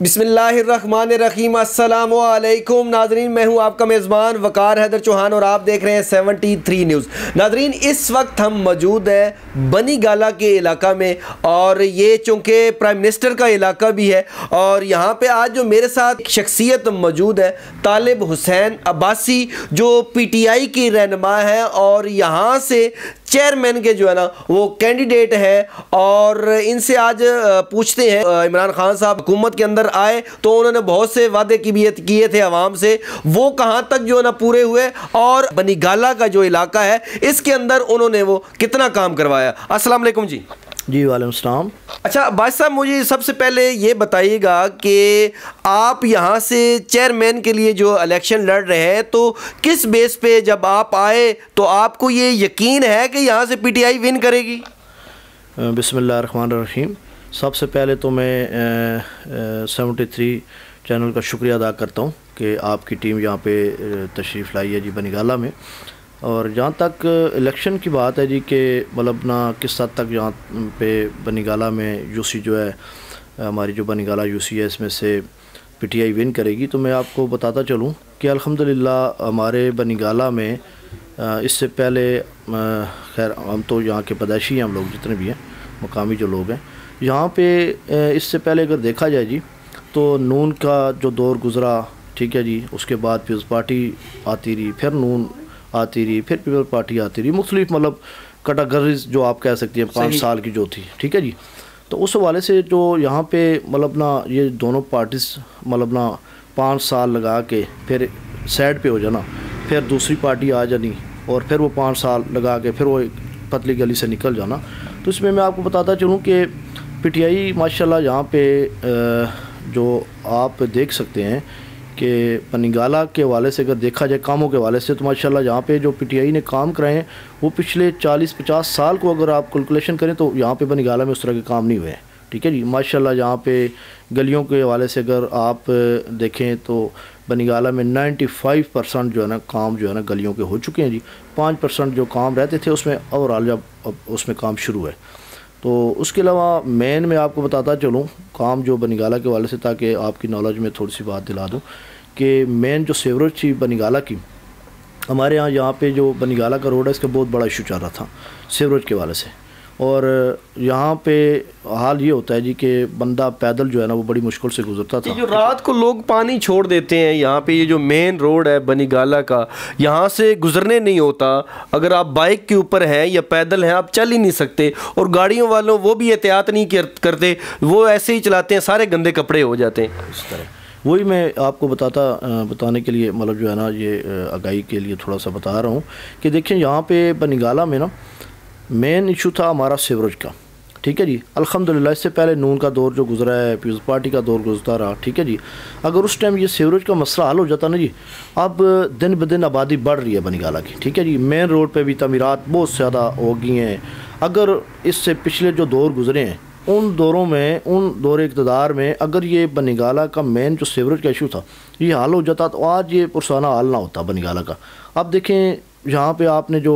बिस्मिल्लाहिर्रहमानिर्रहीम, अस्सलामु अलैकुम नाजरीन। मैं हूं आपका मेज़बान वकार हैदर चौहान और आप देख रहे हैं 73 न्यूज़। नाजरीन, इस वक्त हम मौजूद हैं बनी गाला के इलाका में और ये चूँकि प्राइम मिनिस्टर का इलाका भी है और यहाँ पे आज जो मेरे साथ शख्सियत मौजूद है तालिब हुसैन अब्बासी, जो PTI की रहनुमा है और यहाँ से चेयरमैन के जो है ना वो कैंडिडेट है। और इनसे आज पूछते हैं, इमरान खान साहब हुकूमत के अंदर आए तो उन्होंने बहुत से वादे किए थे आवाम से, वो कहां तक जो है ना पूरे हुए और बनी गाला का जो इलाका है इसके अंदर उन्होंने वो कितना काम करवाया। अस्सलाम वालेकुम जी। जी वालेकुम सलाम। अच्छा बादशाह साहब, मुझे सबसे पहले ये बताइएगा कि आप यहाँ से चेयरमैन के लिए जो इलेक्शन लड़ रहे हैं तो किस बेस पे जब आप आए तो आपको ये यकीन है कि यहाँ से PTI विन करेगी? बिस्मिल्लाहिर्रहमानिर्रहीम। सबसे पहले तो मैं 73 चैनल का शुक्रिया अदा करता हूँ कि आपकी टीम यहाँ पे तशरीफ़ लाई है जी बनी गाला में। और जहाँ तक इलेक्शन की बात है जी कि मतलब ना किस हद तक यहाँ पे बनी गाला में यूसी जो है हमारी जो बनी गाला यूसी है इसमें से PTI विन करेगी, तो मैं आपको बताता चलूँ कि अल्हम्दुलिल्लाह हमारे बनी गाला में इससे पहले खैर हम तो यहाँ के पैदाइशी हैं, हम लोग जितने भी हैं मकामी जो लोग हैं यहाँ पे, इससे पहले अगर देखा जाए जी तो नून का जो दौर गुज़रा, ठीक है जी, उसके बाद पीपल्स पार्टी आती रही, फिर नून आती रही, फिर पीपल्स पार्टी आती रही, मुख्तलिफ मतलब कैटेगरीज जो आप कह सकती हैं 5 साल की जो थी, ठीक है जी। तो उस हवाले से जो यहाँ पे मतलब ना ये दोनों पार्टीज मतलब ना 5 साल लगा के फिर साइड पे हो जाना, फिर दूसरी पार्टी आ जानी और फिर वो 5 साल लगा के फिर वो पतली गली से निकल जाना। तो इसमें मैं आपको बताता चलूँ कि PTI माशाल्लाह यहाँ पे जो आप देख सकते हैं कि बनी गाला के हवाले से अगर देखा जाए कामों के हवाले से तो माशाल्लाह यहाँ पे जो PTI ने काम कराए हैं वो पिछले 40-50 साल को अगर आप कैलकुलेशन करें तो यहाँ पे बनी गाला में उस तरह के काम नहीं हुए हैं, ठीक है जी। माशाल्लाह यहाँ पे गलियों के हवाले से अगर आप देखें तो बनी गाला में 95% जो है ना काम जो है ना गलियों के हो चुके हैं जी। 5% जो काम रहते थे उसमें ओवरऑल जब उसमें काम शुरू है। तो उसके अलावा मेन मैं आपको बताता चलूँ काम जो बनी गाला के हवाले से, ताकि आपकी नॉलेज में थोड़ी सी बात दिला दूँ कि मेन जो सीवरेज थी बनी गाला की, हमारे यहाँ पे जो बनी गाला का रोड है इसका बहुत बड़ा इशू चल रहा था सीवरेज के हवाले से। और यहाँ पे हाल ये होता है जी कि बंदा पैदल जो है ना वो बड़ी मुश्किल से गुजरता था। जो रात को लोग पानी छोड़ देते हैं यहाँ पे, ये जो मेन रोड है बनी गाला का, यहाँ से गुजरने नहीं होता। अगर आप बाइक के ऊपर हैं या पैदल हैं आप चल ही नहीं सकते और गाड़ियों वालों वो भी एहतियात नहीं करते, वो ऐसे ही चलाते हैं, सारे गंदे कपड़े हो जाते हैं इस तरह। वही मैं आपको बताने के लिए मतलब जो है ना ये आगाही के लिए थोड़ा सा बता रहा हूँ कि देखिए यहाँ पे बनी गाला में ना मेन इशू था हमारा सीवरेज का, ठीक है जी। अल्हम्दुलिल्लाह इससे पहले नून का दौर जो गुजरा है, पीपल्स पार्टी का दौर गुजरता रहा, ठीक है जी। अगर उस टाइम ये सीवरेज का मसला हल हो जाता ना जी, अब दिन ब दिन आबादी बढ़ रही है बनी गाला की, ठीक है जी। मेन रोड पे भी तमीरात बहुत ज़्यादा हो गई हैं। अगर इससे पिछले जो दौर गुजरे हैं उन दौरों में, उन दौर इक़्तिदार में अगर ये बनी गाला का मेन जो सीवरेज का इशू था ये हल हो जाता तो आज ये पुरसाना हाल ना होता बनी गाला का। अब देखें यहाँ पे आपने जो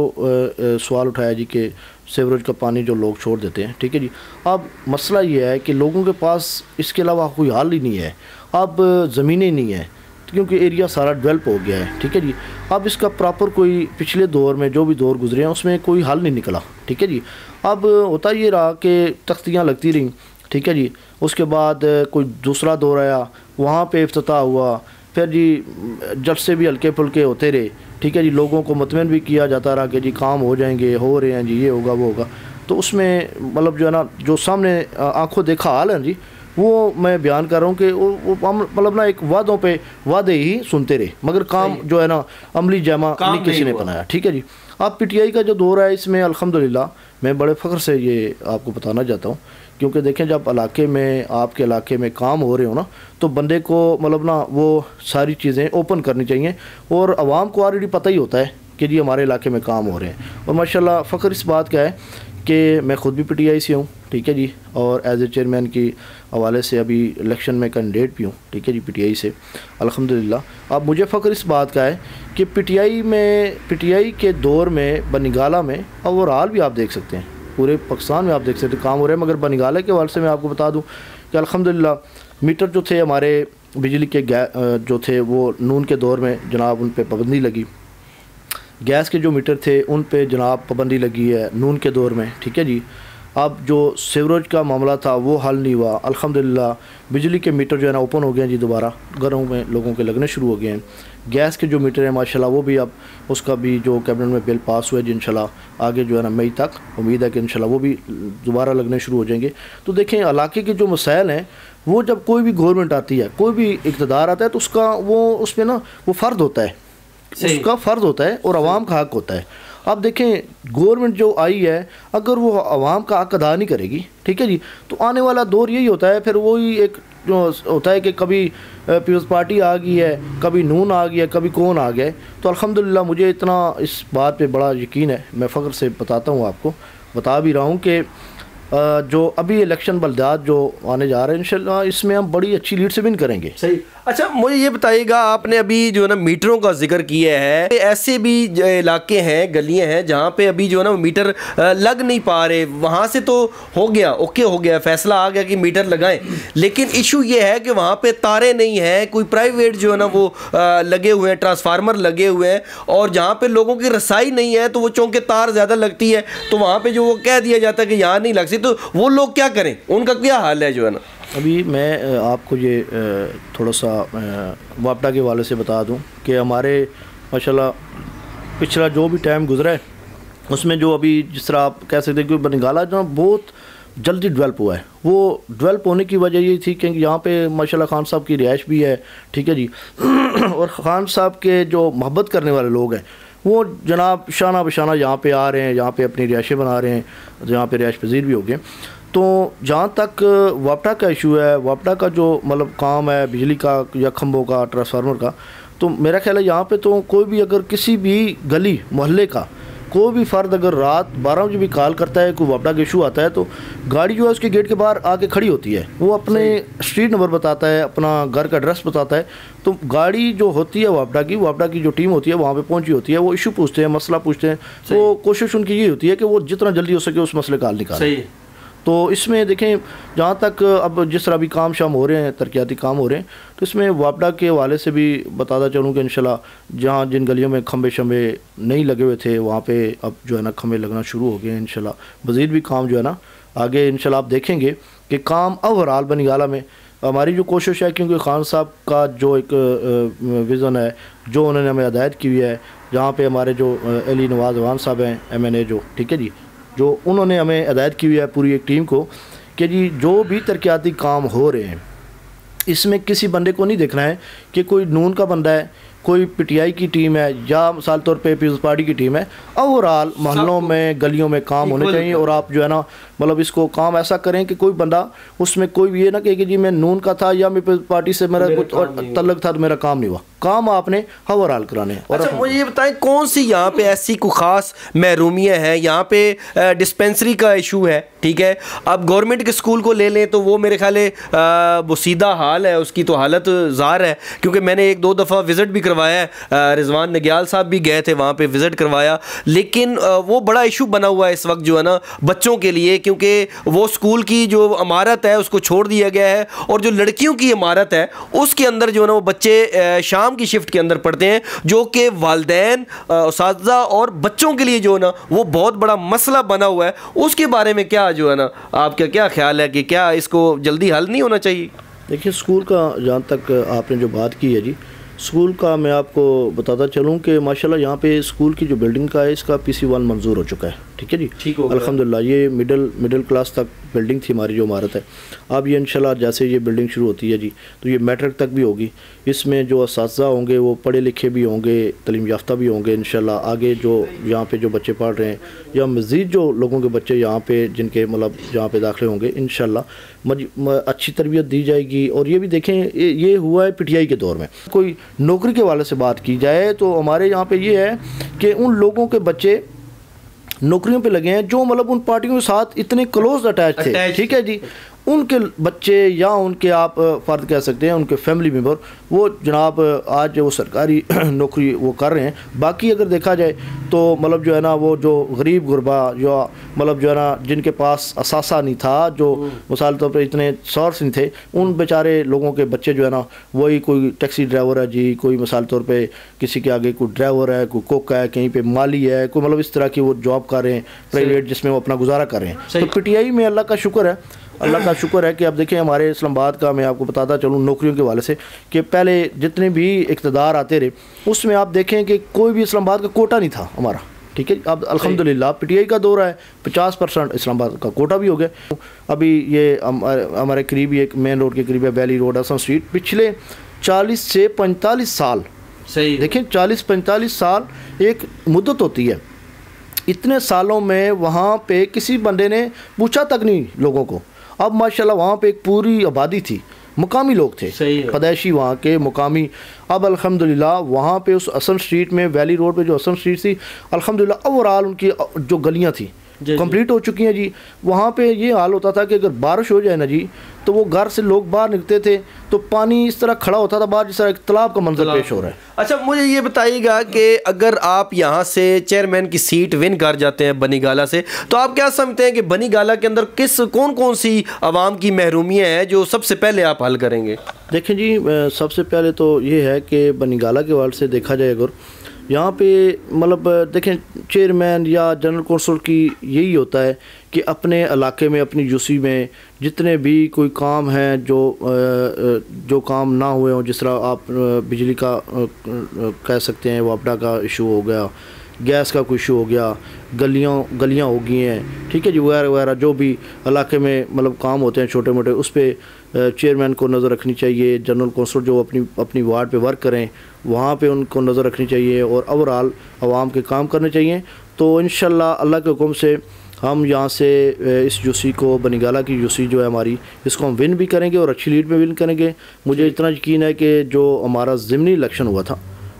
सवाल उठाया जी कि सीवरेज का पानी जो लोग छोड़ देते हैं, ठीक है जी। अब मसला ये है कि लोगों के पास इसके अलावा कोई हल ही नहीं है। अब ज़मीनें नहीं है क्योंकि एरिया सारा डेवलप हो गया है, ठीक है जी। अब इसका प्रॉपर कोई पिछले दौर में जो भी दौर गुजरे हैं उसमें कोई हल नहीं निकला, ठीक है जी। अब होता ये रहा कि तख्तियाँ लगती रहीं, ठीक है जी। उसके बाद कोई दूसरा दौर आया, वहाँ पे इफ्तिताह हुआ, फिर जी जलसे भी हल्के फुल्के होते रहे, ठीक है जी। लोगों को मुतमईन भी किया जाता रहा कि जी काम हो जाएंगे, हो रहे हैं जी, ये होगा वो होगा। तो उसमें मतलब जो है ना जो सामने आंखों देखा हाल है जी वो मैं बयान कर रहा हूँ कि वो मतलब ना एक वादों पे वादे ही सुनते रहे मगर काम जो है ना अमली जामा नहीं किसी ने बनाया, ठीक है जी। अब PTI का जो दौर है इसमें अल्हम्दुलिल्लाह मैं बड़े फ़ख्र से ये आपको बताना चाहता हूँ क्योंकि देखें जब इलाके में, आपके इलाके में काम हो रहे हो ना तो बंदे को मतलब ना वो सारी चीज़ें ओपन करनी चाहिए और आवाम को ऑलरेडी पता ही होता है कि जी हमारे इलाके में काम हो रहे हैं। और माशाल्लाह फ़ख्र इस बात का है कि मैं ख़ुद भी PTI से हूँ, ठीक है जी, और एज ए चेयरमैन की हवाले से अभी इलेक्शन में कैंडिडेट भी हूँ, ठीक है जी, PTI से अल्हम्दुलिल्लाह। अब मुझे फ़ख्र इस बात का है कि PTI के दौर में बनी गाला में ओवरऑल भी आप देख सकते हैं पूरे पाकिस्तान में आप देख सकते हैं काम हो रहे हैं, मगर बनी गाला के हवाले से मैं आपको बता दूँ कि अल्हम्दुलिल्लाह मीटर जो थे हमारे बिजली के जो थे वो नून के दौर में जनाब उन पे पाबंदी लगी। गैस के जो मीटर थे उन पे जनाब पाबंदी लगी है नून के दौर में, ठीक है जी। अब जो सीवरेज का मामला था वो हल नहीं हुआ, अल्हम्दुलिल्लाह बिजली के मीटर जो है ना ओपन हो गए हैं जी, दोबारा घरों में लोगों के लगने शुरू हो गए हैं। गैस के जो मीटर हैं माशाल्लाह वो भी अब उसका भी जो कैबिनेट में बिल पास हुआ है जी, इंशाल्लाह आगे जो है ना मई तक उम्मीद है कि इंशाल्लाह वो भी दोबारा लगने शुरू हो जाएंगे। तो देखें इलाके के जो मसाइल हैं वो जब कोई भी गवर्नमेंट आती है, कोई भी इक़्तिदार आता है तो उसका वो उसमें ना वो फ़र्द होता है, उसका फ़र्ज होता है और अवाम का हक होता है। अब देखें गवर्नमेंट जो आई है अगर वो अवाम का हक अदा नहीं करेगी, ठीक है जी, तो आने वाला दौर यही होता है, फिर वही एक जो होता है कि कभी पीपल्स पार्टी आ गई है, कभी नून आ गया, कभी कौन आ गया। तो अल्हम्दुलिल्लाह मुझे इतना इस बात पे बड़ा यकीन है, मैं फ़ख्र से बताता हूँ, आपको बता भी रहा हूँ कि जो अभी इलेक्शन बल्दियात जो आने जा रहे हैं इंशाल्लाह इसमें हम बड़ी अच्छी लीड से विन करेंगे। सही। अच्छा मुझे ये बताइएगा, आपने अभी जो है ना मीटरों का जिक्र किया है, ऐसे भी इलाके हैं, गलियां हैं जहाँ पे अभी जो है ना मीटर लग नहीं पा रहे, वहाँ से तो हो गया, ओके हो गया, फैसला आ गया कि मीटर लगाएं, लेकिन इशू ये है कि वहाँ पे तारे नहीं हैं, कोई प्राइवेट जो है ना वो लगे हुए हैं, ट्रांसफार्मर लगे हुए हैं, और जहाँ पे लोगों की रसाई नहीं है तो वो चौंके तार ज़्यादा लगती है, तो वहाँ पर जो वो कह दिया जाता है कि यहाँ नहीं लग सकती, तो वो लोग क्या करें, उनका क्या हाल है जो है ना। अभी मैं आपको ये थोड़ा सा वापडा के वाले से बता दूं कि हमारे माशाल्लाह पिछला जो भी टाइम गुजरा है उसमें जो अभी जिस तरह आप कह सकते हैं कि बनिगाला जो बहुत जल्दी डेवलप हुआ है, वो डेवलप होने की वजह ये थी क्योंकि यहाँ पे माशाल्लाह खान साहब की रिहाइश भी है, ठीक है जी, और ख़ान साहब के जो मोहब्बत करने वाले लोग हैं वो जनाब शाना बशाना यहाँ पे आ रहे हैं, यहाँ पे अपनी रिहाइशें बना रहे हैं, यहाँ पे रिहाइश पजीर भी हो गए। तो जहाँ तक वापडा का इशू है, वापडा का जो मतलब काम है बिजली का या खंभों का, ट्रांसफार्मर का, तो मेरा ख्याल है यहाँ पे तो कोई भी अगर किसी भी गली मोहल्ले का कोई भी फ़र्द अगर रात 12 बजे भी कॉल करता है, कोई वापडा का इशू आता है, तो गाड़ी जो है उसके गेट के बाहर आके खड़ी होती है, वो अपने स्ट्रीट नंबर बताता है, अपना घर का एड्रेस बताता है, तो गाड़ी जो होती है वापडा की जो टीम होती है वहाँ पे पहुँची होती है, वो इशू पूछते हैं, मसला पूछते हैं, तो कोशिश उनकी ये होती है कि वो जितना जल्दी हो सके उस मसले का हल निकालें। तो इसमें देखें जहाँ तक अब जिस तरह भी काम शाम हो रहे हैं, तरक्याती काम हो रहे हैं, तो इसमें वापडा के हवाले से भी बताता चलूँ कि इंशाल्लाह जहाँ जिन गलियों में खंबे शंबे नहीं लगे हुए थे वहाँ पे अब जो है ना खंबे लगना शुरू हो गए हैं। इंशाल्लाह मज़ीद भी काम जो है ना आगे इंशाल्लाह आप देखेंगे कि काम ओवरऑल बनिगाला में हमारी जो कोशिश है, क्योंकि खान साहब का जो एक विज़न है जो उन्होंने हमें हिदायत की हुई है, जहाँ पर हमारे जो अली नवाज़ अवान साहब हैं MNA जो, ठीक है जी, जो उन्होंने हमें हिदायत की हुई है पूरी एक टीम को कि जी जो भी तरक्याती काम हो रहे हैं इसमें किसी बंदे को नहीं देखना है कि कोई नून का बंदा है, कोई PTI की टीम है या मिसाल तौर पे पीपल्स पार्टी की टीम है, ओवरऑल मोहल्लों में गलियों में काम होने चाहिए। और आप जो है ना मतलब इसको काम ऐसा करें कि कोई बंदा उसमें कोई भी ये ना कहे कि जी मैं नून का था या पीपल्स पार्टी से मेरा कुछ तल्लक था तो मेरा काम नहीं हुआ, काम आपने ओवरऑल कराने। और अच्छा मुझे ये बताएं कौन सी यहाँ पे ऐसी कोई ख़ास महरूमियाँ हैं, यहाँ पे डिस्पेंसरी का इशू है, ठीक है, अब गवर्नमेंट के स्कूल को ले लें तो वो मेरे ख्याल वो सीधा हाल है, उसकी तो हालत ज़ार है, क्योंकि मैंने 1-2 दफ़ा विज़िट भी करवाया है, रिजवान नग्याल साहब भी गए थे वहाँ पे विज़िट करवाया, लेकिन वो बड़ा इशू बना हुआ है इस वक्त जो है ना बच्चों के लिए, क्योंकि वो स्कूल की जो इमारत है उसको छोड़ दिया गया है और जो लड़कियों की इमारत है उसके अंदर जो है ना वो बच्चे शाम की शिफ्ट के अंदर पढ़ते हैं, जो कि वालिदैन, उस्ताज़ा और बच्चों के लिए जो है ना वो बहुत बड़ा मसला बना हुआ है। उसके बारे में क्या जो है ना आपका क्या ख्याल है कि क्या इसको जल्दी हल नहीं होना चाहिए? देखिए स्कूल का जहाँ तक आपने जो बात की है जी, स्कूल का मैं आपको बताता चलूँ कि माशाल्लाह यहाँ पे स्कूल की जो बिल्डिंग का है इसका PC1 मंजूर हो चुका है, ठीक है जी, ठीक हो अल्हम्दुलिल्लाह। ये मिडिल क्लास तक बिल्डिंग थी हमारी जो इमारत है, अब ये इंशाल्लाह जैसे ये बिल्डिंग शुरू होती है जी तो ये मैट्रिक तक भी होगी, इसमें जो असातिज़ा होंगे वो पढ़े लिखे भी होंगे, तलीम याफ्ता भी होंगे इंशाल्लाह। आगे जो यहाँ पे जो बच्चे पढ़ रहे हैं या मज़ीद जो लोगों के बच्चे यहाँ पे जिनके मतलब यहाँ पे दाखिले होंगे इंशाल्लाह अच्छी तरबियत दी जाएगी। और ये भी देखें ये हुआ है PTI के दौर में। कोई नौकरी के वाले से बात की जाए तो हमारे यहाँ पे ये है कि उन लोगों के बच्चे नौकरियों पे लगे हैं जो मतलब उन पार्टियों के साथ इतने क्लोज अटैच थे, ठीक है जी, उनके बच्चे या उनके आप फ़र्द कह सकते हैं उनके फैमिली मेम्बर वो जनाब आज वो सरकारी नौकरी वो कर रहे हैं। बाकी अगर देखा जाए तो मतलब जो है ना वो जो गरीब गुरबा जो मतलब जो है ना जिनके पास असासा नहीं था, जो मिसाल तौर पर इतने सोर्स नहीं थे, उन बेचारे लोगों के बच्चे जो है ना वही कोई टैक्सी ड्राइवर है जी, कोई मिसाल तौर पे किसी के आगे कोई ड्राइवर है, कोई कुक है, कहीं पे माली है, कोई मतलब इस तरह की वो जॉब कर रहे हैं प्राइवेट जिसमें वो अपना गुजारा कर रहे हैं। तो पीटीआई में अल्लाह का शुक्र है, अल्लाह का शुक्र है कि अब देखें हमारे इस्लामाबाद का, मैं आपको बताता चलूँ नौकरियों के हवाले से कि पहले जितने भी इक़्तिदार आते रहे उसमें आप देखें कि कोई भी इस्लामाबाद का कोटा नहीं था हमारा, ठीक है। अब अल्हम्दुलिल्लाह पीटीआई का दौर है, 50% इस्लामाबाद का कोटा भी हो गया। अभी ये हमारे करीब एक मेन रोड के करीब है वैली रोड हसन स्ट्रीट, पिछले 40 से 45 साल, सही देखें 40-45 साल एक मुद्दत होती है, इतने सालों में वहाँ पे किसी बंदे ने पूछा तक नहीं लोगों को। अब माशाल्लाह वहाँ पे एक पूरी आबादी थी, मुकामी लोग थे, पैदाइशी वहाँ के मुकामी। अब अल्हम्दुलिल्लाह वहाँ पे उस हसन स्ट्रीट में वैली रोड पे जो हसन स्ट्रीट थी, अल्हम्दुलिल्लाह ओवरऑल उनकी जो गलियाँ थी कंप्लीट हो चुकी हैं जी। वहाँ पे ये हाल होता था कि अगर बारिश हो जाए ना जी तो वो घर से लोग बाहर निकलते थे तो पानी इस तरह खड़ा होता था बाहर, जिस तरह एक तालाब का मंजर पेश हो रहा है। अच्छा मुझे ये बताइएगा कि अगर आप यहाँ से चेयरमैन की सीट विन कर जाते हैं बनीगाला से, तो आप क्या समझते हैं कि बनीगाला के अंदर कौन कौन सी आवाम की महरूमियाँ हैं जो सबसे पहले आप हल करेंगे? देखें जी, सबसे पहले तो ये है कि बनीगाला के वाल से देखा जाए अगर यहाँ पे मतलब देखें चेयरमैन या जनरल कौंसिल की यही होता है कि अपने इलाके में अपनी यूसी में जितने भी कोई काम हैं जो काम ना हुए हों, जिस तरह आप बिजली का कह सकते हैं, वापडा का इशू हो गया, गैस का कोई इशू हो गया, गलियाँ हो गई हैं, ठीक है जी, वगैरह वगैरह जो भी इलाके में मतलब काम होते हैं छोटे मोटे, उस पर चेयरमैन को नज़र रखनी चाहिए। जनरल कौंसिल जो अपनी वार्ड पे वर्क करें वहाँ पे उनको नज़र रखनी चाहिए और ओवरऑल आवाम के काम करने चाहिए। तो इंशाल्लाह अल्लाह के हुक्म से हम यहाँ से इस यूसी को, बनीगाला की यूसी जो है हमारी, इसको हम विन भी करेंगे और अच्छी लीड में विन करेंगे। मुझे इतना यकीन है कि जो हमारा ज़िमनी इलेक्शन हुआ था,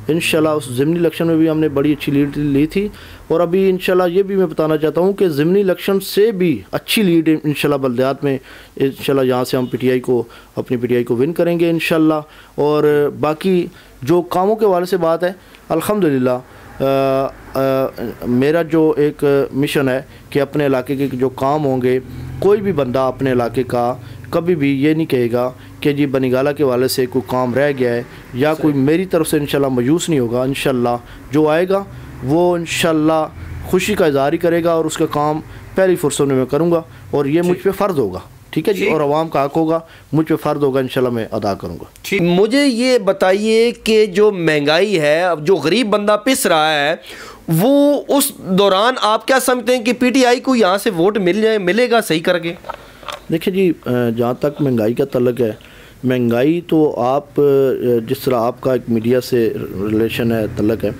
इंशाल्लाह उस ज़िमनी इलेक्शन में भी हमने बड़ी अच्छी लीड ली थी और अभी इंशाल्लाह ये भी मैं बताना चाहता हूँ कि ज़िमनी इलेक्शन से भी अच्छी लीड इंशाल्लाह बल्दियात में इंशाल्लाह यहाँ से हम अपनी पीटीआई को विन करेंगे इंशाल्लाह। और बाकी जो कामों के हवाले से बात है, अल्हम्दुलिल्लाह मेरा जो एक मिशन है कि अपने इलाके के जो काम होंगे, कोई भी बंदा अपने इलाके का कभी भी ये नहीं कहेगा कि जी बनीगाला के वाले से कोई काम रह गया है या कोई मेरी तरफ से इंशाल्लाह मायूस नहीं होगा। इंशाल्लाह जो आएगा वो इंशाल्लाह खुशी का इज़हार ही करेगा और उसका काम पहली फुर्सत में मैं करूँगा और ये मुझ पे फ़र्ज़ होगा, ठीक है जी, और आवाम का हक होगा, मुझ पे फ़र्ज़ होगा, इंशाल्लाह मैं अदा करूँगा। मुझे ये बताइए कि जो महंगाई है, अब जो गरीब बंदा पिस रहा है, वो उस दौरान आप क्या समझते हैं कि पीटीआई को यहाँ से वोट मिलेगा सही करके? देखिए जी, जहाँ तक महंगाई का तल्लुक़ है, महंगाई तो आप जिस तरह आपका एक मीडिया से रिलेशन है, तल्लुक़ है,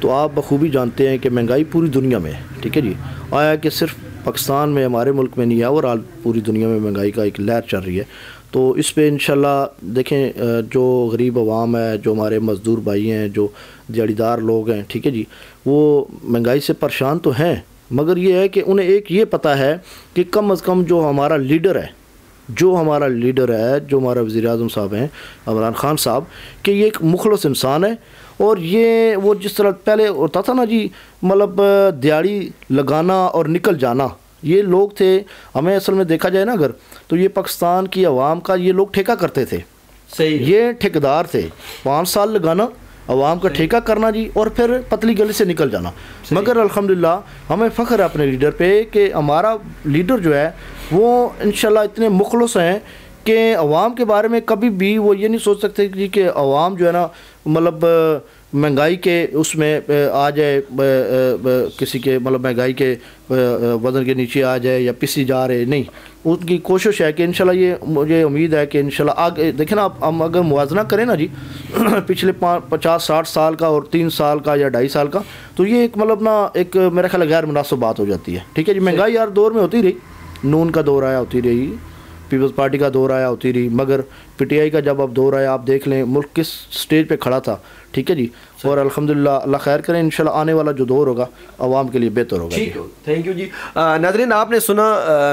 तो आप बखूबी जानते हैं कि महंगाई पूरी दुनिया में है, ठीक है जी। आया कि सिर्फ पाकिस्तान में, हमारे मुल्क में नहीं है, ओवरऑल पूरी दुनिया में महंगाई का एक लहर चल रही है। तो इस पे इंशाल्लाह देखें जो गरीब आवाम है, जो हमारे मज़दूर भाई हैं, जो दिहाड़ीदार लोग हैं, ठीक है जी, वो महंगाई से परेशान तो हैं, मगर ये है कि उन्हें एक ये पता है कि कम अज़ कम जो हमारा लीडर है, जो हमारा वज़ीर-ए-आज़म साहब हैं इमरान खान साहब, कि ये एक मुखलस इंसान है और ये वो जिस तरह पहले होता था ना जी, मतलब दिहाड़ी लगाना और निकल जाना, ये लोग थे। हमें असल में देखा जाए ना अगर, तो ये पाकिस्तान की आवाम का ये लोग ठेका करते थे, सही, ये ठेकेदार थे। 5 साल लगाना, आवाम का ठेका करना जी, और फिर पतली गली से निकल जाना। मगर अल्हम्दुलिल्लाह हमें फ़ख्र है अपने लीडर पे कि हमारा लीडर जो है वो इंशाल्लाह इतने मुखलस हैं कि आवाम के बारे में कभी भी वो ये नहीं सोच सकते जी कि आवाम जो है ना मतलब महंगाई के उसमें आ जाए, किसी के मतलब महंगाई के वज़न के नीचे आ जाए या पिसी जा रहे, नहीं, उनकी कोशिश है कि इंशाल्लाह, ये मुझे उम्मीद है कि इंशाल्लाह आगे देखें ना आप, हम अगर मुवाजना करें ना जी पिछले 50-60 साल का और 3 साल का या 2.5 साल का, तो ये एक मतलब ना एक मेरा ख्याल गैर मुनासिब बात हो जाती है, ठीक है जी। महंगाई यार दौर में होती रही, नून का दौर आया होती रही, पीपल्स पार्टी का दौर आया होती रही, मगर पीटीआई का जब अब दौर आया, आप देख लें मुल्क किस स्टेज पे खड़ा था। ठीक है जी। और अल्हम्दुलिल्लाह अल्लाह खैर करें, इंशाल्लाह आने वाला जो दौर होगा आवाम के लिए बेहतर होगा। ठीक है, थैंक यू जी। नाज़रीन, आपने सुना,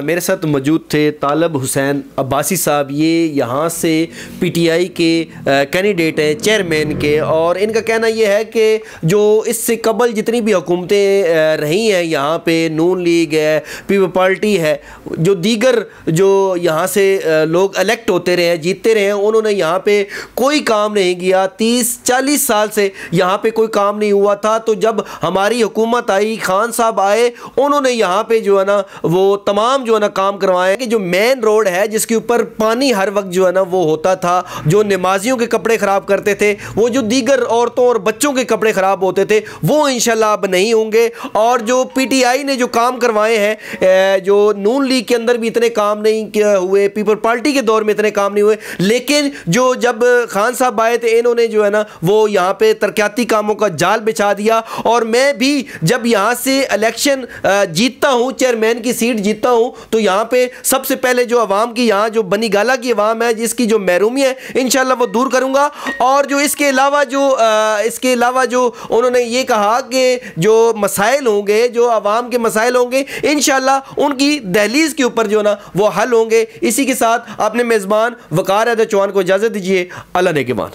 मेरे साथ मौजूद थे तालब हुसैन अब्बासी साहब। ये यहाँ से PTI के कैंडिडेट हैं, चेयरमैन के, और इनका कहना ये है कि जो इससे कबल जितनी भी हुकूमतें रही हैं यहाँ पे, नून लीग है, पीपल पार्टी है, जो दीगर जो यहाँ से लोग इलेक्ट होते रहे हैं, जीतते रहे हैं, उन्होंने यहाँ पे कोई काम नहीं किया। 30-40 साल से यहाँ पे कोई काम नहीं हुआ था। तो जब हमारी हुकूमत आई, खान साहब आए, उन्होंने यहाँ पे जो है ना वो तमाम जो है ना काम करवाए कि जो मेन रोड है जिसके ऊपर पानी हर वक्त जो है ना वो होता था, जो नमाजियों के कपड़े ख़राब करते थे, वो जो दीगर औरतों और बच्चों के कपड़े ख़राब होते थे, वो इंशाल्लाह अब नहीं होंगे। और जो PTI ने जो काम करवाए हैं, जो नून लीग के अंदर भी इतने काम नहीं हुए, पीपल पार्टी के दौर में इतने काम नहीं हुए, लेकिन जो जब खान साहब आए थे, इन्होंने जो है ना वो यहाँ पे तरक्याती कामों का जाल बिछा दिया। और मैं भी जब यहाँ से इलेक्शन जीतता हूँ, चेयरमैन की सीट जीतता हूँ, तो यहाँ पे सबसे पहले जो अवाम की, यहाँ जो बनीगाला की अवाम है जिसकी जो महरूमी है, इंशाल्लाह वो दूर करूँगा। और जो इसके अलावा जो उन्होंने ये कहा कि जो मसाइल होंगे, जो अवाम के मसाइल होंगे, इंशाल्लाह उनकी दहलीज के ऊपर जो ना वो हल होंगे। इसी के साथ अपने मेज़बान वकार हैदर चौहान को इजाज़त दीजिए। अल्लाह नेगहबान।